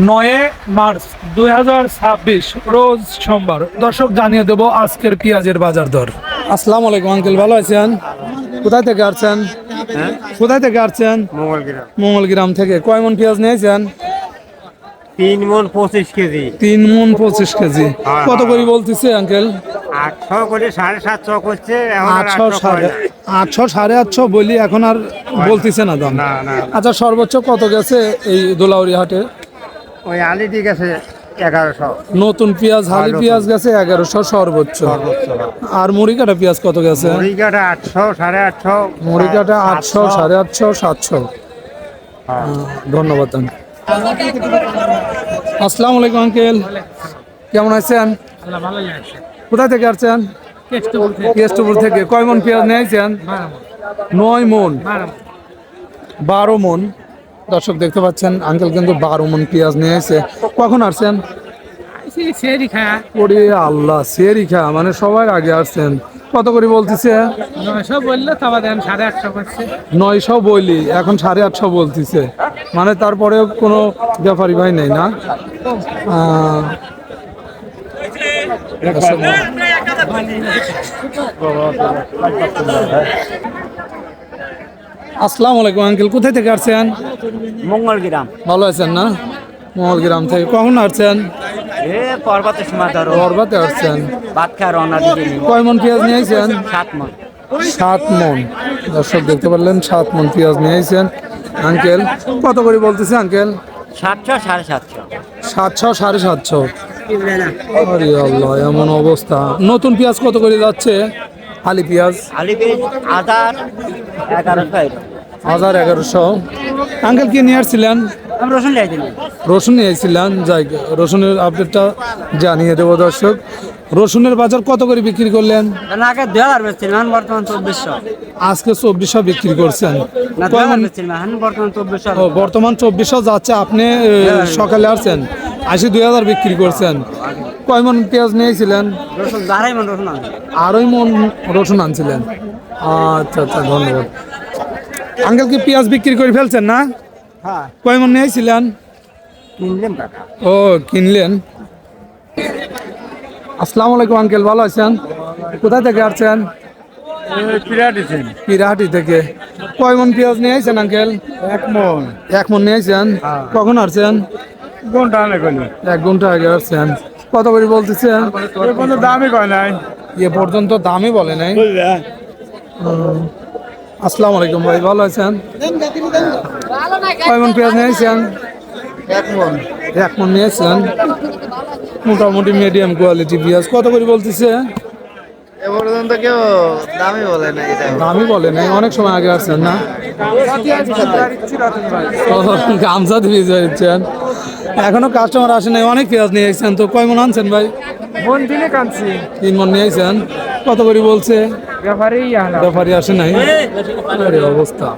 9 March 2026 রোজ সোমবার। দর্শক জানিয়ে দেব আজকের পেঁয়াজের বাজার দর। আসসালামু আলাইকুম আঙ্কেল, ভালো আছেন? কোথায় থেকে আসছেন? কোথায় থেকে আসছেন? মঙ্গলগ্রাম থেকে। কয় মন পেঁয়াজ নিয়েছেন? 3 মণ 25 কেজি। 3 মন 25 কেজি। কত করে বলতেছে আঙ্কেল? 800 করে 750 করছে, এখন আর 800 850 বলি, এখন আর বলতেছে না দাম। না, না। আচ্ছা, সর্বোচ্চ কত গেছে এই দোলাউরি হাটে? ওই আলি ঠিক আছে 1100 নতুন পেঁয়াজ হালি নতুন। পেঁয়াজ গেছে 1100 সর্বোচ্চ। সর্বোচ্চ। আর মুড়ি কাটা পেঁয়াজ কত গেছে? মুড়ি কাটা 800 850 মুড়ি কাটা 800 850 700। ধন্যবাদ আঙ্কেল। আসসালামু আলাইকুম আঙ্কেল, কেমন আছেন? কোথা থেকে আসছেন? কেষ্টপুর থেকে। কয় মন পেঁয়াজ নিয়েছেন? 9 মন 12 মন। দর্শক দেখতে পাচ্ছেন আঙ্কেল কিন্তু 12 মন পেঁয়াজ নিয়ে এসে। কখন আসছেন? ওরে আল্লাহ, সেরিখা মানে সবার আগে আসছেন। কত করে বলতেছে? 900 বললি, এখন 850 বলতেছে। মানে তারপরেও কোনো ব্যাপারী ভাই নেই না? আসসালামু আলাইকুম আঙ্কেল, কোথায় থেকে আসছেন? মঙ্গলগ্রাম। ভালো আছেন না? মঙ্গলগ্রাম থেকে। কখন আসছেন? পর্বতের সীমা ধরো পর্বতে আসছেন। ভাত খাওয়ার রওনা দিকে। কয় মন পেঁয়াজ নিয়েছেন? 7 মণ। 7 মন। দর্শক দেখতে পারলেন 7 মন পেঁয়াজ নিয়েছেন আঙ্কেল। কত করে বলতেছে আঙ্কেল? 700 750। 700 750। আরে আল্লাহ, এমন অবস্থা। নতুন পেঁয়াজ কত করে যাচ্ছে? হালি পেঁয়াজ আলি পেঁয়াজ 1100। 1100। আঙ্কেল কি নিয়ে আসছিলেন? আমি রসুন লাইছিলাম। রসুন নিয়েছিলেন। যাই, রসুনের আপডেটটা জানিয়ে দেবো দর্শক। রসুনের বাজার কত করে বিক্রি করলেন? আগে 2000 বেচছিলাম, এখন বর্তমান 2400। আজকে 2400 বিক্রি করছেন। না, কয় 2000 মণ? বেচছিলাম, এখন বর্তমান 2400। ও, বর্তমান 2400 যাচ্ছে। আপনি সকালে আসছেন, 2000 বিক্রি করছেন। কয় মন পেঁয়াজ নিয়েছিলেন? রসুন 2.5 মণ রসুন আছে। 2.5 মন রসুন আনছিলেন। আচ্ছা আচ্ছা, ধন্যবাদ আঙ্কেল। কি পেঁয়াজ বিক্রি করে ফেলছেন না? হ্যাঁ, কয় মন নিয়েছিলেন? কিনলেন টাকা। ও, কিনলেন। আসসালামু আলাইকুম আঙ্কেল, ভালো আছেন? কোথা থেকে আসছেন? পিরাহাটি থেকে। কয় মন পেঁয়াজ নিয়ে আসছেন আঙ্কেল? 1 মণ। 1 মন নিয়েছেন। কখন আসছেন? কোনটা আনে কইলো? 1 ঘন্টা আগে আসছেন। কত করে বলতেছেন? এ পর্যন্ত দামই কয় নাই। এ পর্যন্ত দামই বলে নাই। আসসালামু আলাইকুম ভাই, ভালো আছেন? কয় মন পেঁয়াজ নিয়েছেন? 1 মণ। 1 মন নিয়েছেন। মোটামুটি মিডিয়াম কোয়ালিটি পেঁয়াজ। কত করে বলতেছে? এ পর্যন্ত কেউ দামই বলে নাই। দামই বলে নাই। অনেক সময় আগে আসছেন না? গামছা দিয়ে যাচ্ছেন। এখনো কাস্টমার আসে নাই, অনেক পেঁয়াজ নিয়ে এসেছেন। তো কয় মন আনছেন ভাই? 3 মন নিয়ে এসেছেন। কত করে বলছে? ব্যাপারী আসে নাই। আরে অবস্থা।